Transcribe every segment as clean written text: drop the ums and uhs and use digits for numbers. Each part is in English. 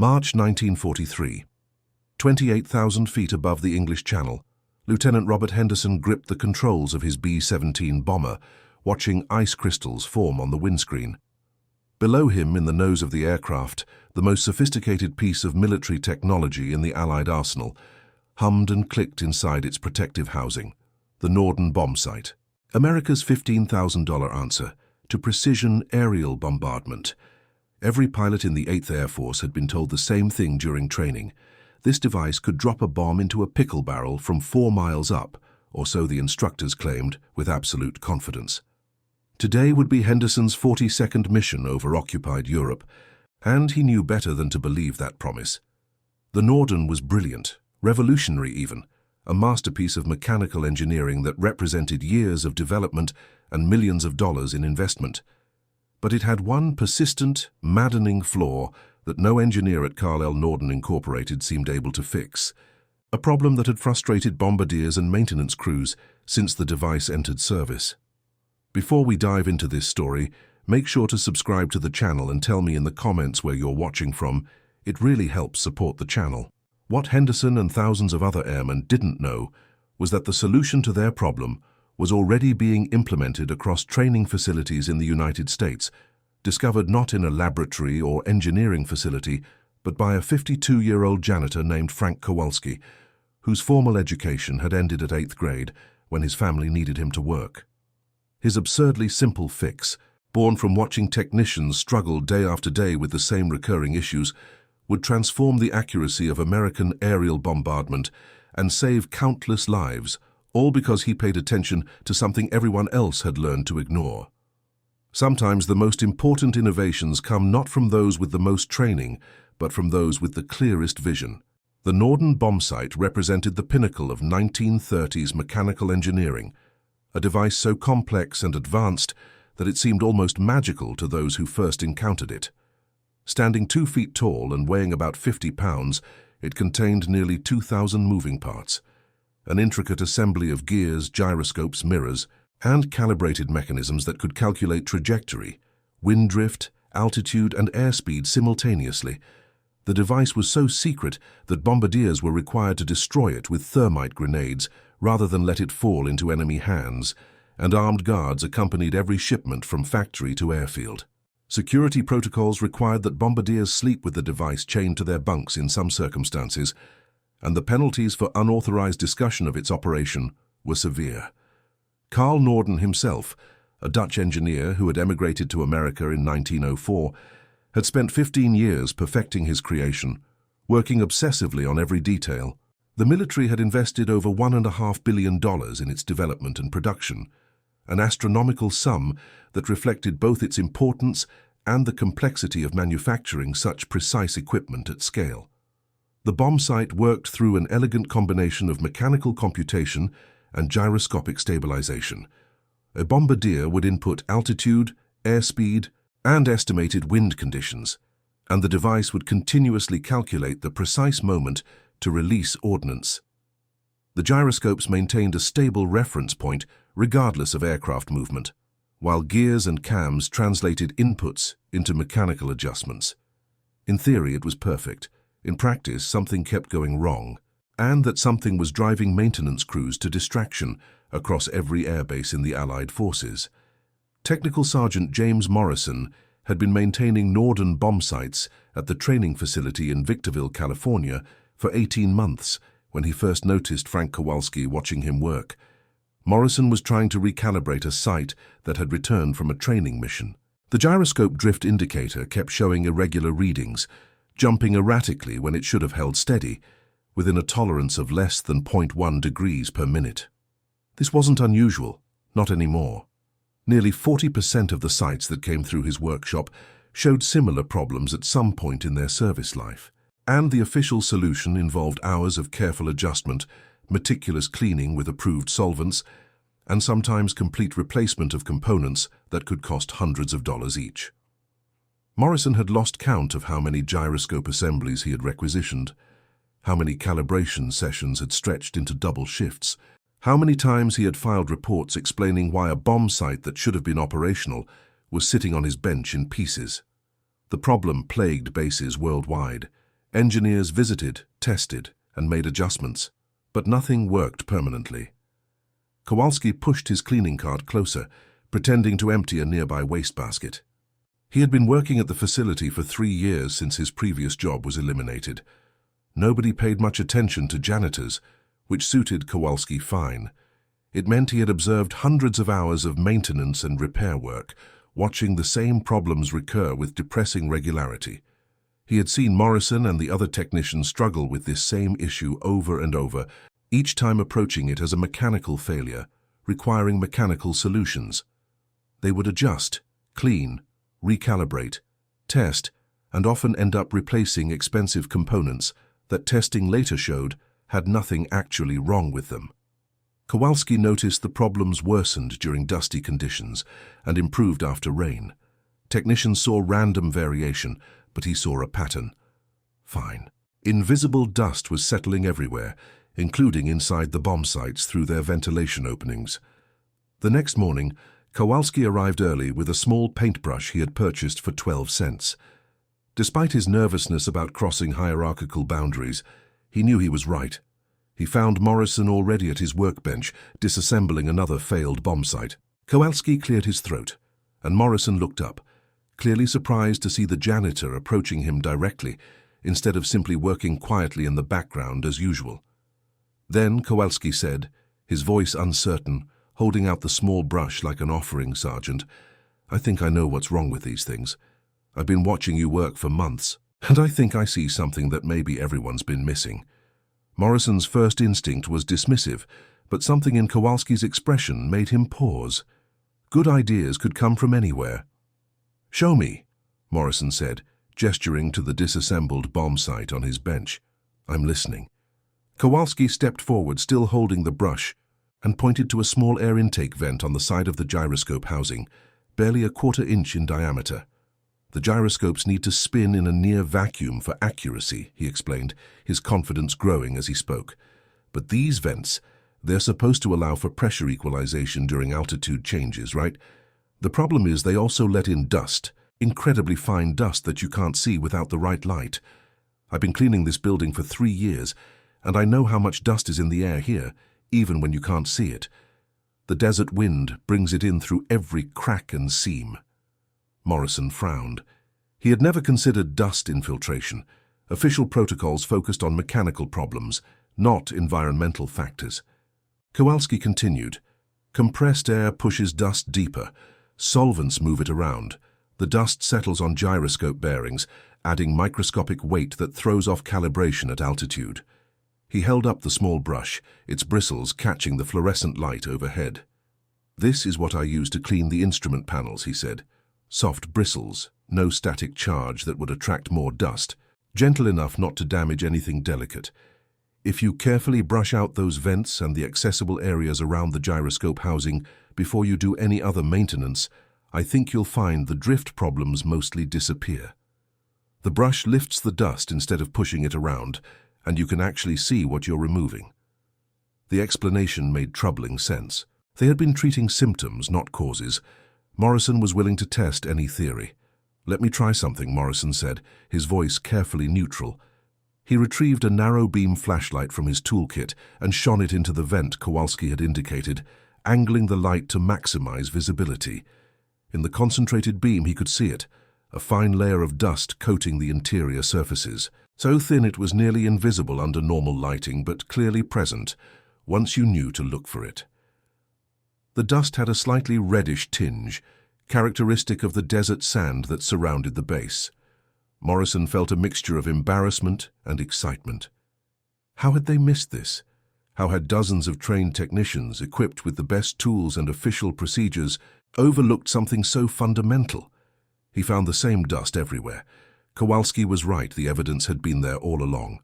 March 1943. 28,000 feet above the English Channel, Lieutenant Robert Henderson gripped the controls of his B-17 bomber, watching ice crystals form on the windscreen. Below him, in the nose of the aircraft, the most sophisticated piece of military technology in the Allied arsenal, hummed and clicked inside its protective housing, the Norden Bombsight. America's $15,000 answer to precision aerial bombardment. Every pilot in the 8th Air Force had been told the same thing during training. This device could drop a bomb into a pickle barrel from 4 miles up, or so the instructors claimed with absolute confidence. Today would be Henderson's 42nd mission over occupied Europe, and he knew better than to believe that promise. The Norden was brilliant, revolutionary even, a masterpiece of mechanical engineering that represented years of development and millions of dollars in investment. But it had one persistent, maddening flaw that no engineer at Carl Norden Incorporated seemed able to fix, a problem that had frustrated bombardiers and maintenance crews since the device entered service. Before we dive into this story, make sure to subscribe to the channel and tell me in the comments where you're watching from. It really helps support the channel. What Henderson and thousands of other airmen didn't know was that the solution to their problem was already being implemented across training facilities in the United States, discovered not in a laboratory or engineering facility, but by a 52-year-old janitor named Frank Kowalski, whose formal education had ended at 8th grade when his family needed him to work. His absurdly simple fix, born from watching technicians struggle day after day with the same recurring issues, would transform the accuracy of American aerial bombardment and save countless lives, all because he paid attention to something everyone else had learned to ignore. Sometimes the most important innovations come not from those with the most training, but from those with the clearest vision. The Norden Bombsight represented the pinnacle of 1930s mechanical engineering, a device so complex and advanced that it seemed almost magical to those who first encountered it. Standing 2 feet tall and weighing about 50 pounds, it contained nearly 2,000 moving parts, an intricate assembly of gears, gyroscopes, mirrors, and calibrated mechanisms that could calculate trajectory, wind drift, altitude, and airspeed simultaneously. The device was so secret that bombardiers were required to destroy it with thermite grenades rather than let it fall into enemy hands, and armed guards accompanied every shipment from factory to airfield. Security protocols required that bombardiers sleep with the device chained to their bunks in some circumstances, and the penalties for unauthorized discussion of its operation were severe. Carl Norden himself, a Dutch engineer who had emigrated to America in 1904, had spent 15 years perfecting his creation, working obsessively on every detail. The military had invested over $1.5 billion in its development and production, an astronomical sum that reflected both its importance and the complexity of manufacturing such precise equipment at scale. The bombsight worked through an elegant combination of mechanical computation and gyroscopic stabilization. A bombardier would input altitude, airspeed, and estimated wind conditions, and the device would continuously calculate the precise moment to release ordnance. The gyroscopes maintained a stable reference point regardless of aircraft movement, while gears and cams translated inputs into mechanical adjustments. In theory, it was perfect. In practice, something kept going wrong, and that something was driving maintenance crews to distraction across every airbase in the Allied forces. Technical Sergeant James Morrison had been maintaining Norden bombsights at the training facility in Victorville, California, for 18 months when he first noticed Frank Kowalski watching him work. Morrison was trying to recalibrate a sight that had returned from a training mission. The gyroscope drift indicator kept showing irregular readings, jumping erratically when it should have held steady, within a tolerance of less than 0.1 degrees per minute. This wasn't unusual, not anymore. Nearly 40% of the sites that came through his workshop showed similar problems at some point in their service life, and the official solution involved hours of careful adjustment, meticulous cleaning with approved solvents, and sometimes complete replacement of components that could cost hundreds of dollars each. Morrison had lost count of how many gyroscope assemblies he had requisitioned, how many calibration sessions had stretched into double shifts, how many times he had filed reports explaining why a bombsight that should have been operational was sitting on his bench in pieces. The problem plagued bases worldwide, Engineers visited, tested, and made adjustments, but nothing worked permanently. Kowalski pushed his cleaning cart closer, pretending to empty a nearby wastebasket. He had been working at the facility for 3 years since his previous job was eliminated. Nobody paid much attention to janitors, which suited Kowalski fine. It meant he had observed hundreds of hours of maintenance and repair work, watching the same problems recur with depressing regularity. He had seen Morrison and the other technicians struggle with this same issue over and over, each time approaching it as a mechanical failure, requiring mechanical solutions. They would adjust, clean, recalibrate, test, and often end up replacing expensive components that testing later showed had nothing actually wrong with them. Kowalski noticed the problems worsened during dusty conditions and improved after rain. Technicians saw random variation, but he saw a pattern. Fine. Invisible dust was settling everywhere, including inside the bomb sites through their ventilation openings. The next morning, Kowalski arrived early with a small paintbrush he had purchased for 12 cents. Despite his nervousness about crossing hierarchical boundaries, he knew he was right. He found Morrison already at his workbench, disassembling another failed bomb site. Kowalski cleared his throat, and Morrison looked up, clearly surprised to see the janitor approaching him directly, instead of simply working quietly in the background as usual. Then Kowalski said, his voice uncertain, holding out the small brush like an offering, "Sergeant, I think I know what's wrong with these things. I've been watching you work for months, and I think I see something that maybe everyone's been missing." Morrison's first instinct was dismissive, but something in Kowalski's expression made him pause. Good ideas could come from anywhere. "Show me," Morrison said, gesturing to the disassembled bomb site on his bench. "I'm listening." Kowalski stepped forward, still holding the brush, and pointed to a small air intake vent on the side of the gyroscope housing, barely a quarter-inch in diameter. "The gyroscopes need to spin in a near vacuum for accuracy," he explained, his confidence growing as he spoke. "But these vents, they're supposed to allow for pressure equalization during altitude changes, right? The problem is they also let in dust, incredibly fine dust that you can't see without the right light. I've been cleaning this building for 3 years, and I know how much dust is in the air here, even when you can't see it. The desert wind brings it in through every crack and seam." Morrison frowned. He had never considered dust infiltration. Official protocols focused on mechanical problems, not environmental factors. Kowalski continued. "Compressed air pushes dust deeper. Solvents move it around. The dust settles on gyroscope bearings, adding microscopic weight that throws off calibration at altitude." He held up the small brush, its bristles catching the fluorescent light overhead. "This is what I use to clean the instrument panels," he said. "Soft bristles, no static charge that would attract more dust, gentle enough not to damage anything delicate. If you carefully brush out those vents and the accessible areas around the gyroscope housing before you do any other maintenance, I think you'll find the drift problems mostly disappear. The brush lifts the dust instead of pushing it around, and you can actually see what you're removing." The explanation made troubling sense. They had been treating symptoms, not causes. Morrison was willing to test any theory. "Let me try something," Morrison said, his voice carefully neutral. He retrieved a narrow-beam flashlight from his toolkit and shone it into the vent Kowalski had indicated, angling the light to maximize visibility. In the concentrated beam he could see it, a fine layer of dust coating the interior surfaces. So thin it was nearly invisible under normal lighting, but clearly present, once you knew to look for it. The dust had a slightly reddish tinge, characteristic of the desert sand that surrounded the base. Morrison felt a mixture of embarrassment and excitement. How had they missed this? How had dozens of trained technicians, equipped with the best tools and official procedures, overlooked something so fundamental? He found the same dust everywhere. Kowalski was right, the evidence had been there all along.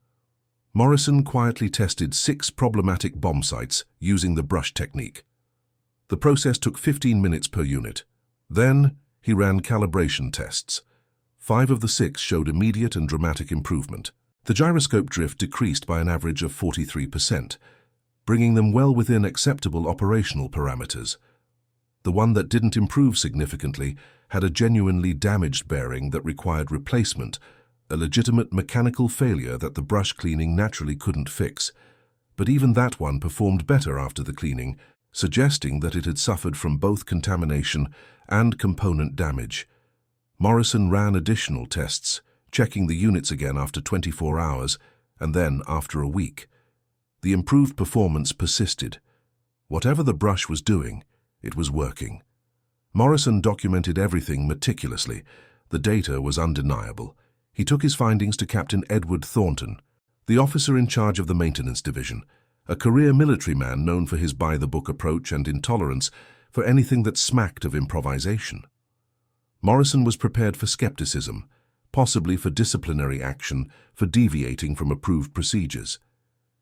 Morrison quietly tested 6 problematic bomb sites using the brush technique. The process took 15 minutes per unit. Then he ran calibration tests. 5 of the 6 showed immediate and dramatic improvement. The gyroscope drift decreased by an average of 43%, bringing them well within acceptable operational parameters. The one that didn't improve significantly had a genuinely damaged bearing that required replacement, a legitimate mechanical failure that the brush cleaning naturally couldn't fix. But even that one performed better after the cleaning, suggesting that it had suffered from both contamination and component damage. Morrison ran additional tests, checking the units again after 24 hours, and then after a week. The improved performance persisted. Whatever the brush was doing, it was working. Morrison documented everything meticulously. The data was undeniable. He took his findings to Captain Edward Thornton, the officer in charge of the maintenance division, a career military man known for his by-the-book approach and intolerance for anything that smacked of improvisation. Morrison was prepared for skepticism, possibly for disciplinary action for deviating from approved procedures.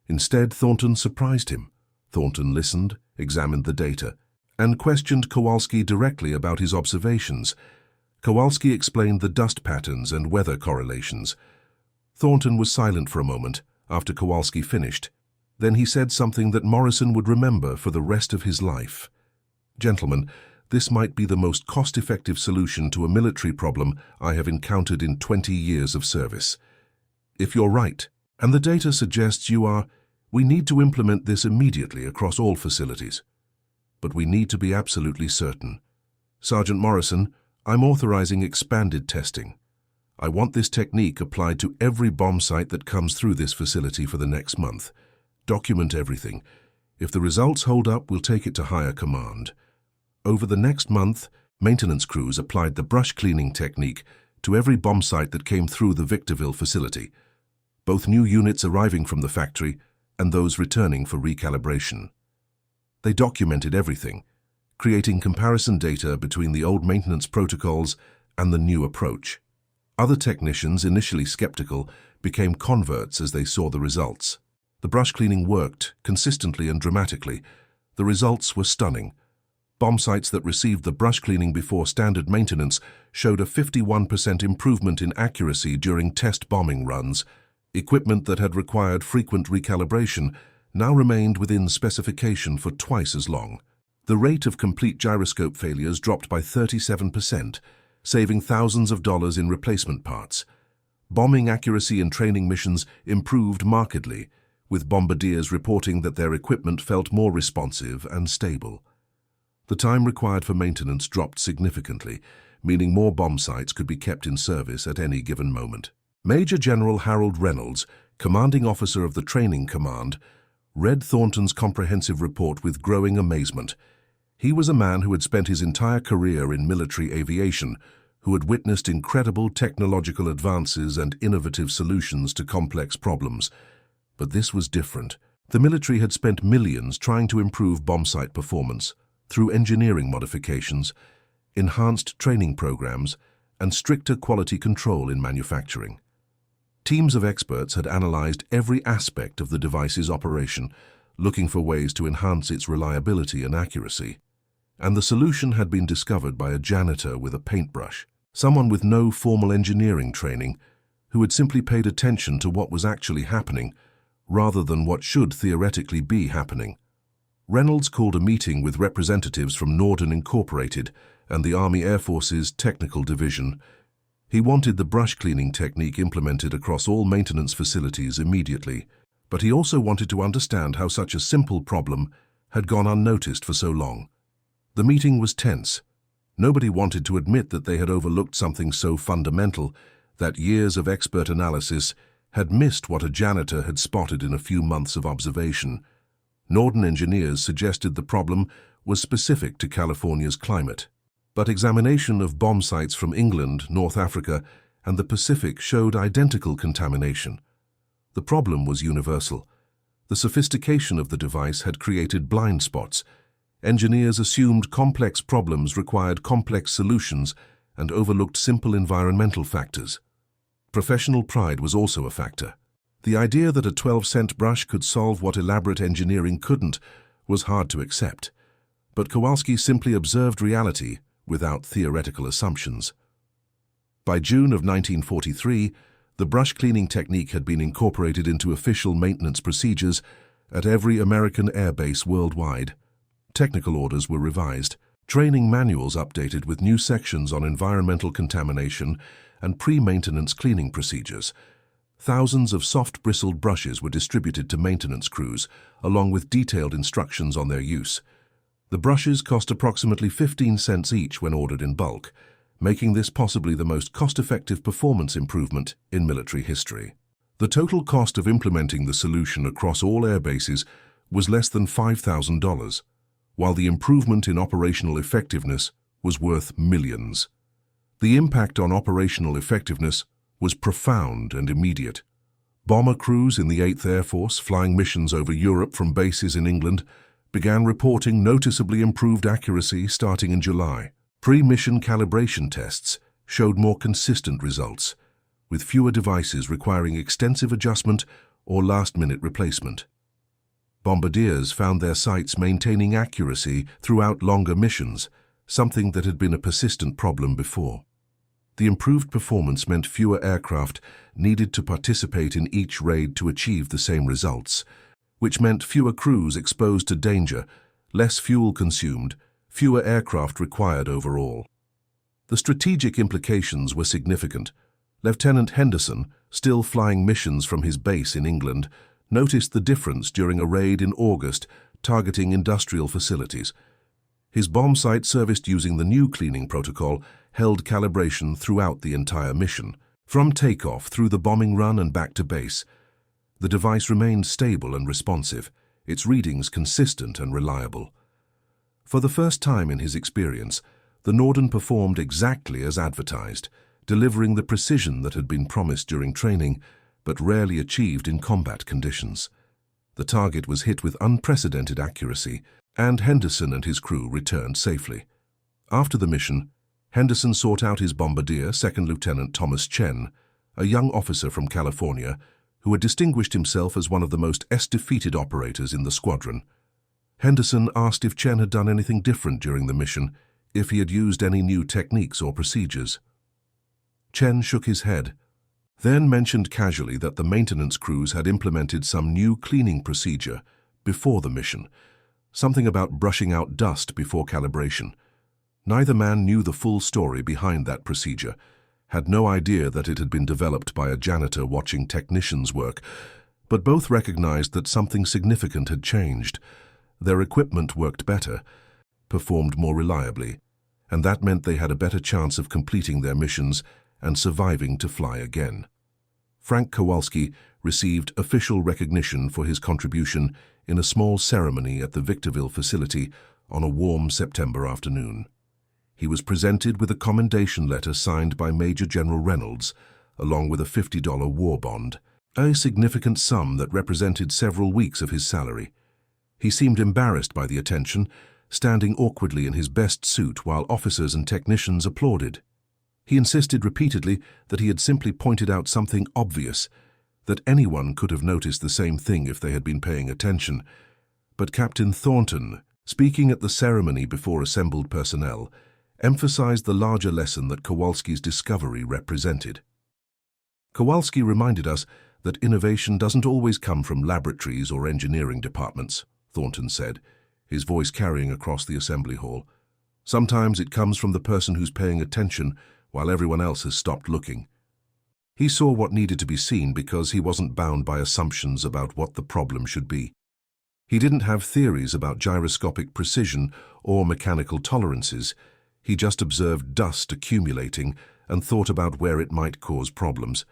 Instead, Thornton surprised him. Thornton listened, examined the data, and questioned Kowalski directly about his observations. Kowalski explained the dust patterns and weather correlations. Thornton was silent for a moment after Kowalski finished. Then he said something that Morrison would remember for the rest of his life. "Gentlemen, this might be the most cost-effective solution to a military problem I have encountered in 20 years of service. If you're right, and the data suggests you are, we need to implement this immediately across all facilities. But we need to be absolutely certain. Sergeant Morrison, I'm authorizing expanded testing. I want this technique applied to every bomb site that comes through this facility for the next month. Document everything. If the results hold up, we'll take it to higher command." Over the next month, maintenance crews applied the brush cleaning technique to every bomb site that came through the Victorville facility, both new units arriving from the factory and those returning for recalibration. They documented everything, creating comparison data between the old maintenance protocols and the new approach. Other technicians, initially skeptical, became converts as they saw the results. The brush cleaning worked consistently and dramatically. The results were stunning. Bomb sites that received the brush cleaning before standard maintenance showed a 51% improvement in accuracy during test bombing runs. Equipment that had required frequent recalibration now remained within specification for twice as long. The rate of complete gyroscope failures dropped by 37%, saving thousands of dollars in replacement parts. Bombing accuracy in training missions improved markedly, with bombardiers reporting that their equipment felt more responsive and stable. The time required for maintenance dropped significantly, meaning more bomb sites could be kept in service at any given moment. Major General Harold Reynolds, commanding officer of the Training Command, read Thornton's comprehensive report with growing amazement. He was a man who had spent his entire career in military aviation, who had witnessed incredible technological advances and innovative solutions to complex problems. But this was different. The military had spent millions trying to improve bomb site performance through engineering modifications, enhanced training programs, and stricter quality control in manufacturing. Teams of experts had analyzed every aspect of the device's operation, looking for ways to enhance its reliability and accuracy. And the solution had been discovered by a janitor with a paintbrush, someone with no formal engineering training, who had simply paid attention to what was actually happening, rather than what should theoretically be happening. Reynolds called a meeting with representatives from Norden Incorporated and the Army Air Force's Technical Division. He wanted the brush cleaning technique implemented across all maintenance facilities immediately, but he also wanted to understand how such a simple problem had gone unnoticed for so long. The meeting was tense. Nobody wanted to admit that they had overlooked something so fundamental, that years of expert analysis had missed what a janitor had spotted in a few months of observation. Norden engineers suggested the problem was specific to California's climate, but examination of bomb sites from England, North Africa, and the Pacific showed identical contamination. The problem was universal. The sophistication of the device had created blind spots. Engineers assumed complex problems required complex solutions and overlooked simple environmental factors. Professional pride was also a factor. The idea that a 12-cent brush could solve what elaborate engineering couldn't was hard to accept. But Kowalski simply observed reality without theoretical assumptions. By June of 1943, the brush cleaning technique had been incorporated into official maintenance procedures at every American air base worldwide. Technical orders were revised, training manuals updated with new sections on environmental contamination, and pre-maintenance cleaning procedures. Thousands of soft-bristled brushes were distributed to maintenance crews, along with detailed instructions on their use. The brushes cost approximately 15 cents each when ordered in bulk, making this possibly the most cost-effective performance improvement in military history. The total cost of implementing the solution across all air bases was less than $5,000, while the improvement in operational effectiveness was worth millions. The impact on operational effectiveness was profound and immediate. Bomber crews in the 8th Air Force flying missions over Europe from bases in England began reporting noticeably improved accuracy starting in July. Pre-mission calibration tests showed more consistent results, with fewer devices requiring extensive adjustment or last-minute replacement. Bombardiers found their sights maintaining accuracy throughout longer missions, something that had been a persistent problem before. The improved performance meant fewer aircraft needed to participate in each raid to achieve the same results, which meant fewer crews exposed to danger, less fuel consumed, fewer aircraft required overall. The strategic implications were significant. Lieutenant Henderson, still flying missions from his base in England, noticed the difference during a raid in August targeting industrial facilities. His bomb site, serviced using the new cleaning protocol, held calibration throughout the entire mission. From takeoff through the bombing run and back to base, the device remained stable and responsive, its readings consistent and reliable. For the first time in his experience, the Norden performed exactly as advertised, delivering the precision that had been promised during training, but rarely achieved in combat conditions. The target was hit with unprecedented accuracy, and Henderson and his crew returned safely. After the mission, Henderson sought out his bombardier, Second Lieutenant Thomas Chen, a young officer from California, who had distinguished himself as one of the most defeated operators in the squadron. Henderson asked if Chen had done anything different during the mission, if he had used any new techniques or procedures. Chen shook his head, then mentioned casually that the maintenance crews had implemented some new cleaning procedure before the mission, something about brushing out dust before calibration. Neither man knew the full story behind that procedure, had no idea that it had been developed by a janitor watching technicians work, but both recognized that something significant had changed. Their equipment worked better, performed more reliably, and that meant they had a better chance of completing their missions and surviving to fly again. Frank Kowalski received official recognition for his contribution in a small ceremony at the Victorville facility on a warm September afternoon. He was presented with a commendation letter signed by Major General Reynolds, along with a $50 war bond, a significant sum that represented several weeks of his salary. He seemed embarrassed by the attention, standing awkwardly in his best suit while officers and technicians applauded. He insisted repeatedly that he had simply pointed out something obvious, that anyone could have noticed the same thing if they had been paying attention. But Captain Thornton, speaking at the ceremony before assembled personnel, emphasized the larger lesson that Kowalski's discovery represented. Kowalski reminded us that innovation doesn't always come from laboratories or engineering departments, Thornton said, his voice carrying across the assembly hall. Sometimes it comes from the person who's paying attention while everyone else has stopped looking. He saw what needed to be seen because he wasn't bound by assumptions about what the problem should be. He didn't have theories about gyroscopic precision or mechanical tolerances. He just observed dust accumulating and thought about where it might cause problems.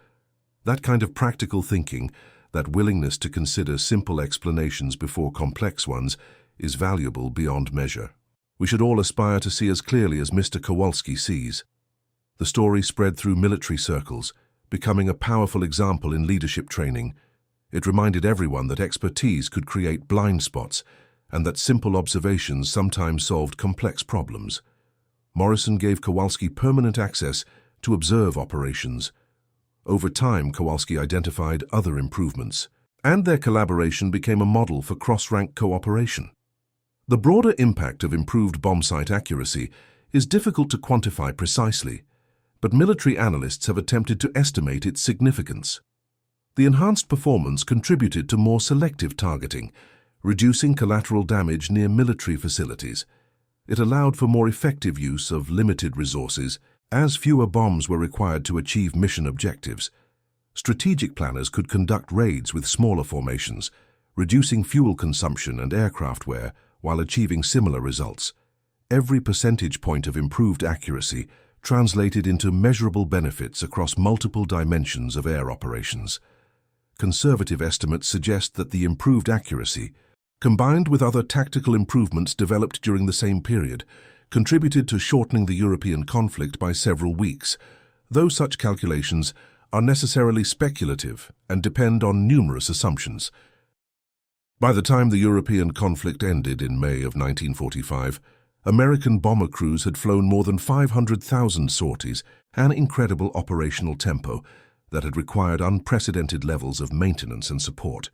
That kind of practical thinking, that willingness to consider simple explanations before complex ones, is valuable beyond measure. We should all aspire to see as clearly as Mr. Kowalski sees. The story spread through military circles, becoming a powerful example in leadership training. It reminded everyone that expertise could create blind spots and that simple observations sometimes solved complex problems. Morrison gave Kowalski permanent access to observe operations. Over time, Kowalski identified other improvements, and their collaboration became a model for cross-rank cooperation. The broader impact of improved bombsight accuracy is difficult to quantify precisely, but military analysts have attempted to estimate its significance. The enhanced performance contributed to more selective targeting, reducing collateral damage near military facilities. It allowed for more effective use of limited resources As fewer bombs were required to achieve mission objectives, strategic planners could conduct raids with smaller formations, reducing fuel consumption and aircraft wear while achieving similar results. Every percentage point of improved accuracy translated into measurable benefits across multiple dimensions of air operations. Conservative estimates suggest that the improved accuracy, combined with other tactical improvements developed during the same period, contributed to shortening the European conflict by several weeks, though such calculations are necessarily speculative and depend on numerous assumptions. By the time the European conflict ended in May of 1945, American bomber crews had flown more than 500,000 sorties, an incredible operational tempo that had required unprecedented levels of maintenance and support.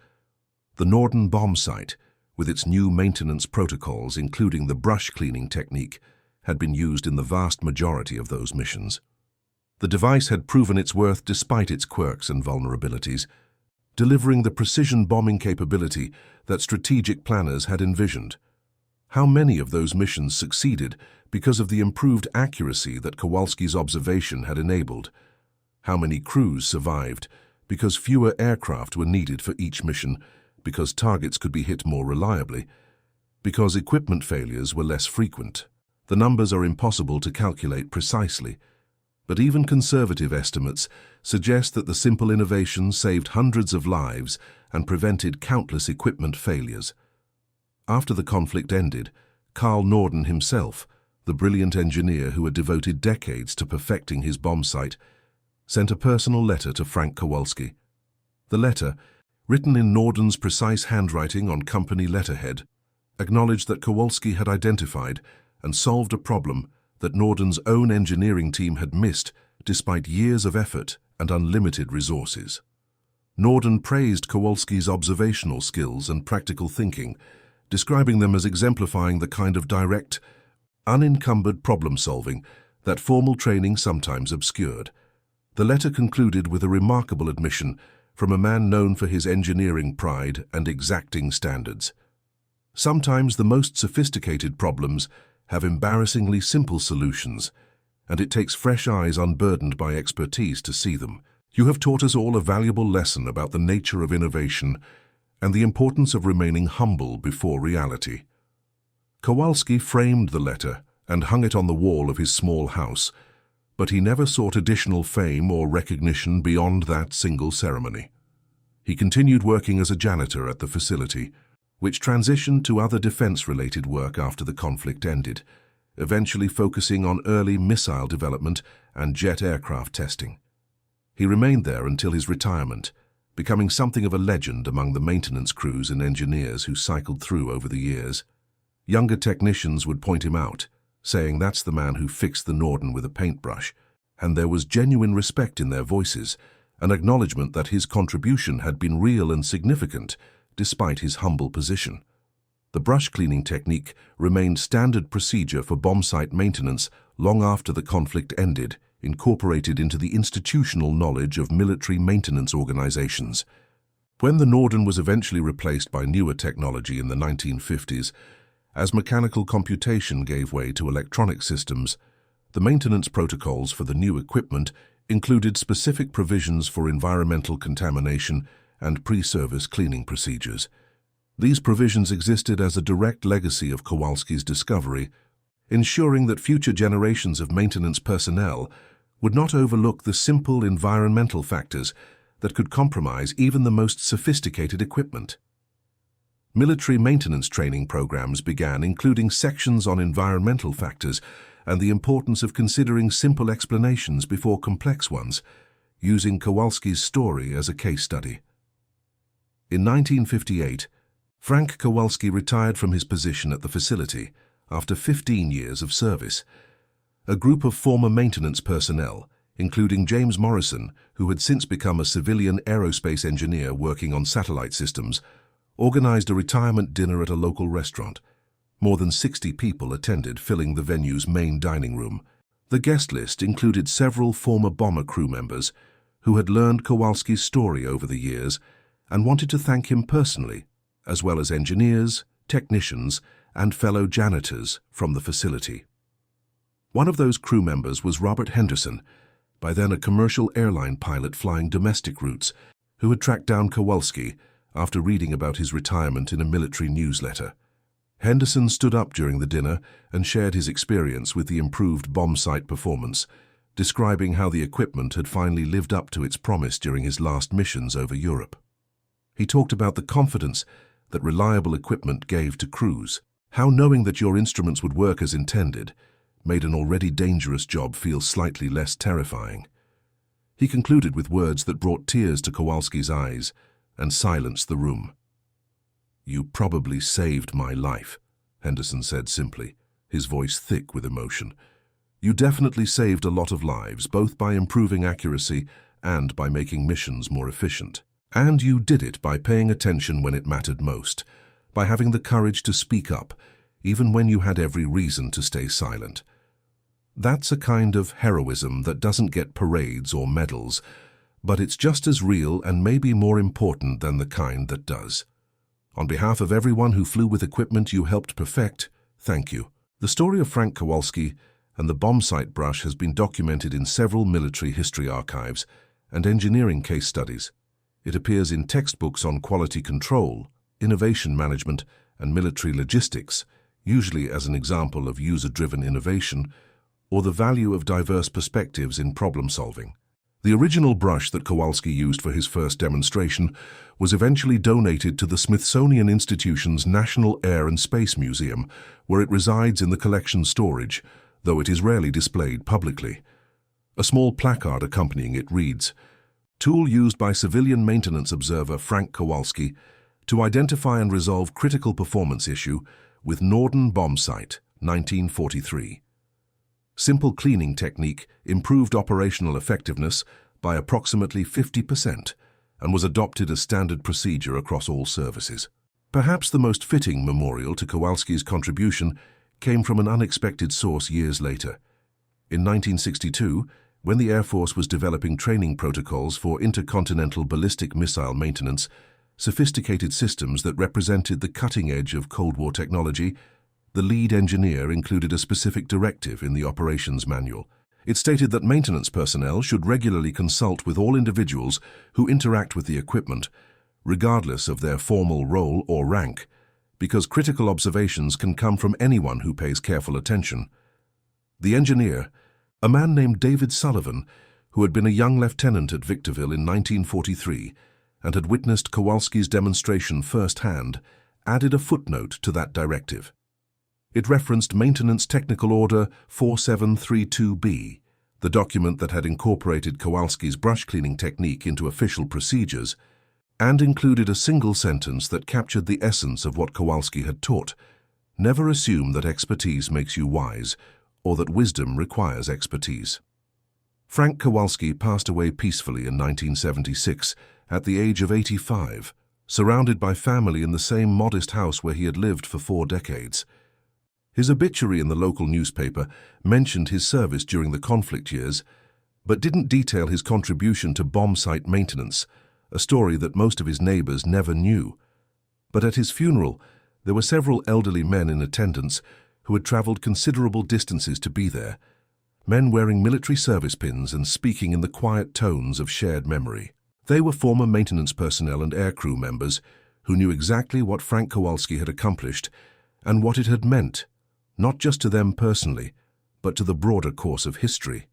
The Norden Bombsight, with its new maintenance protocols including the brush cleaning technique, had been used in the vast majority of those missions. The device had proven its worth despite its quirks and vulnerabilities, delivering the precision bombing capability that strategic planners had envisioned. How many of those missions succeeded because of the improved accuracy that Kowalski's observation had enabled? How many crews survived because fewer aircraft were needed for each mission, because targets could be hit more reliably, because equipment failures were less frequent? The numbers are impossible to calculate precisely, but even conservative estimates suggest that the simple innovation saved hundreds of lives and prevented countless equipment failures. After the conflict ended, Carl Norden himself, the brilliant engineer who had devoted decades to perfecting his bombsight, sent a personal letter to Frank Kowalski. The letter, written in Norden's precise handwriting on company letterhead, acknowledged that Kowalski had identified and solved a problem that Norden's own engineering team had missed despite years of effort and unlimited resources. Norden praised Kowalski's observational skills and practical thinking, describing them as exemplifying the kind of direct, unencumbered problem-solving that formal training sometimes obscured. The letter concluded with a remarkable admission from a man known for his engineering pride and exacting standards. Sometimes the most sophisticated problems have embarrassingly simple solutions, and it takes fresh eyes unburdened by expertise to see them. You have taught us all a valuable lesson about the nature of innovation and the importance of remaining humble before reality. Kowalski framed the letter and hung it on the wall of his small house, but he never sought additional fame or recognition beyond that single ceremony. He continued working as a janitor at the facility, which transitioned to other defense-related work after the conflict ended, eventually focusing on early missile development and jet aircraft testing. He remained there until his retirement, becoming something of a legend among the maintenance crews and engineers who cycled through over the years. Younger technicians would point him out, saying that's the man who fixed the Norden with a paintbrush, and there was genuine respect in their voices, an acknowledgement that his contribution had been real and significant, despite his humble position. The brush cleaning technique remained standard procedure for bombsight maintenance long after the conflict ended, incorporated into the institutional knowledge of military maintenance organizations. When the Norden was eventually replaced by newer technology in the 1950s, as mechanical computation gave way to electronic systems, the maintenance protocols for the new equipment included specific provisions for environmental contamination and pre-service cleaning procedures. These provisions existed as a direct legacy of Kowalski's discovery, ensuring that future generations of maintenance personnel would not overlook the simple environmental factors that could compromise even the most sophisticated equipment. Military maintenance training programs began, including sections on environmental factors and the importance of considering simple explanations before complex ones, using Kowalski's story as a case study. In 1958, Frank Kowalski retired from his position at the facility after 15 years of service. A group of former maintenance personnel, including James Morrison, who had since become a civilian aerospace engineer working on satellite systems, organized a retirement dinner at a local restaurant. More than 60 people attended, filling the venue's main dining room. The guest list included several former bomber crew members who had learned Kowalski's story over the years and wanted to thank him personally, as well as engineers, technicians, and fellow janitors from the facility. One of those crew members was Robert Henderson, by then a commercial airline pilot flying domestic routes, who had tracked down Kowalski after reading about his retirement in a military newsletter. Henderson stood up during the dinner and shared his experience with the improved bombsight performance, describing how the equipment had finally lived up to its promise during his last missions over Europe. He talked about the confidence that reliable equipment gave to crews, how knowing that your instruments would work as intended made an already dangerous job feel slightly less terrifying. He concluded with words that brought tears to Kowalski's eyes and silenced the room. "You probably saved my life," Henderson said simply, his voice thick with emotion. "You definitely saved a lot of lives, both by improving accuracy and by making missions more efficient. And you did it by paying attention when it mattered most, by having the courage to speak up, even when you had every reason to stay silent. That's a kind of heroism that doesn't get parades or medals, but it's just as real and maybe more important than the kind that does. On behalf of everyone who flew with equipment you helped perfect, thank you." The story of Frank Kowalski and the bombsight brush has been documented in several military history archives and engineering case studies. It appears in textbooks on quality control, innovation management, and military logistics, usually as an example of user-driven innovation or the value of diverse perspectives in problem-solving. The original brush that Kowalski used for his first demonstration was eventually donated to the Smithsonian Institution's National Air and Space Museum, where it resides in the collection storage, though it is rarely displayed publicly. A small placard accompanying it reads, "Tool used by civilian maintenance observer Frank Kowalski to identify and resolve critical performance issue with Norden Bombsight, 1943. Simple cleaning technique improved operational effectiveness by approximately 50% and was adopted as standard procedure across all services." Perhaps the most fitting memorial to Kowalski's contribution came from an unexpected source years later. In 1962, when the Air Force was developing training protocols for intercontinental ballistic missile maintenance, sophisticated systems that represented the cutting edge of Cold War technology, the lead engineer included a specific directive in the operations manual. It stated that maintenance personnel should regularly consult with all individuals who interact with the equipment, regardless of their formal role or rank, because critical observations can come from anyone who pays careful attention. The engineer, a man named David Sullivan, who had been a young lieutenant at Victorville in 1943 and had witnessed Kowalski's demonstration firsthand, added a footnote to that directive. It referenced Maintenance Technical Order 4732B, the document that had incorporated Kowalski's brush cleaning technique into official procedures, and included a single sentence that captured the essence of what Kowalski had taught. Never assume that expertise makes you wise, or that wisdom requires expertise. Frank Kowalski passed away peacefully in 1976 at the age of 85, surrounded by family in the same modest house where he had lived for 4 decades. His obituary in the local newspaper mentioned his service during the conflict years, but didn't detail his contribution to bombsight maintenance, a story that most of his neighbors never knew. But at his funeral, there were several elderly men in attendance who had traveled considerable distances to be there, men wearing military service pins and speaking in the quiet tones of shared memory. They were former maintenance personnel and aircrew members who knew exactly what Frank Kowalski had accomplished and what it had meant, not just to them personally, but to the broader course of history.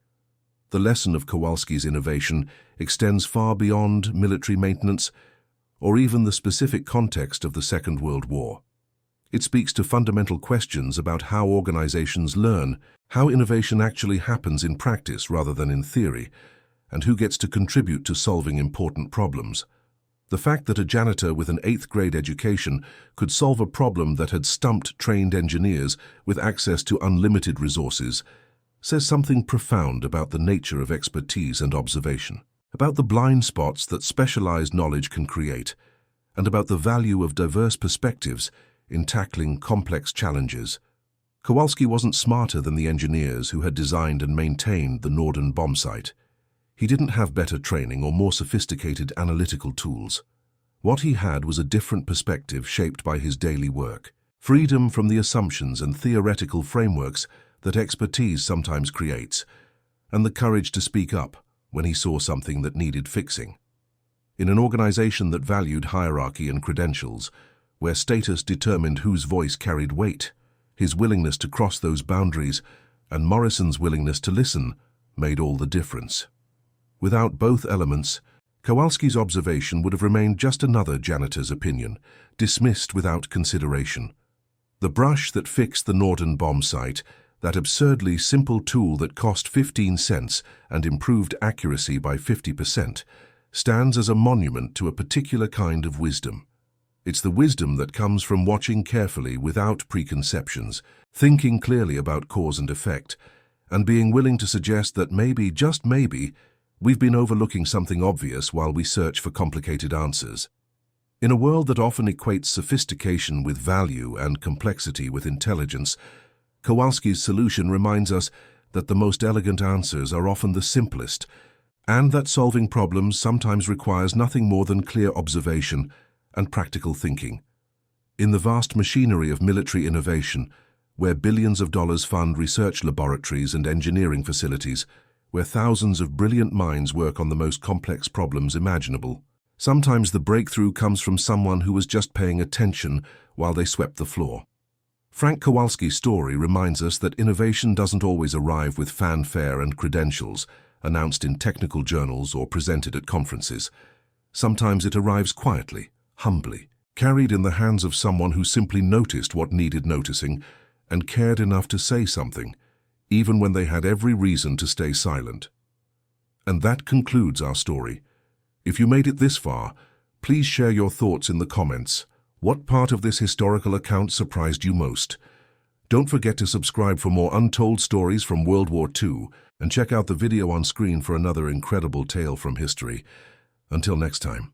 The lesson of Kowalski's innovation extends far beyond military maintenance or even the specific context of the Second World War. It speaks to fundamental questions about how organizations learn, how innovation actually happens in practice rather than in theory, and who gets to contribute to solving important problems. The fact that a janitor with an 8th grade education could solve a problem that had stumped trained engineers with access to unlimited resources says something profound about the nature of expertise and observation, about the blind spots that specialized knowledge can create, and about the value of diverse perspectives in tackling complex challenges. Kowalski wasn't smarter than the engineers who had designed and maintained the Norden Bombsight. He didn't have better training or more sophisticated analytical tools. What he had was a different perspective shaped by his daily work, freedom from the assumptions and theoretical frameworks that expertise sometimes creates, and the courage to speak up when he saw something that needed fixing. In an organization that valued hierarchy and credentials, where status determined whose voice carried weight, his willingness to cross those boundaries and Morrison's willingness to listen made all the difference. Without both elements, Kowalski's observation would have remained just another janitor's opinion, dismissed without consideration. The brush that fixed the Norden Bombsight, that absurdly simple tool that cost 15 cents and improved accuracy by 50%, stands as a monument to a particular kind of wisdom. It's the wisdom that comes from watching carefully without preconceptions, thinking clearly about cause and effect, and being willing to suggest that maybe, just maybe, we've been overlooking something obvious while we search for complicated answers. In a world that often equates sophistication with value and complexity with intelligence, Kowalski's solution reminds us that the most elegant answers are often the simplest, and that solving problems sometimes requires nothing more than clear observation and practical thinking. In the vast machinery of military innovation, where billions of dollars fund research laboratories and engineering facilities, where thousands of brilliant minds work on the most complex problems imaginable, sometimes the breakthrough comes from someone who was just paying attention while they swept the floor. Frank Kowalski's story reminds us that innovation doesn't always arrive with fanfare and credentials, announced in technical journals or presented at conferences. Sometimes it arrives quietly, humbly, carried in the hands of someone who simply noticed what needed noticing and cared enough to say something, even when they had every reason to stay silent. And that concludes our story. If you made it this far, please share your thoughts in the comments. What part of this historical account surprised you most? Don't forget to subscribe for more untold stories from World War II, and check out the video on screen for another incredible tale from history. Until next time.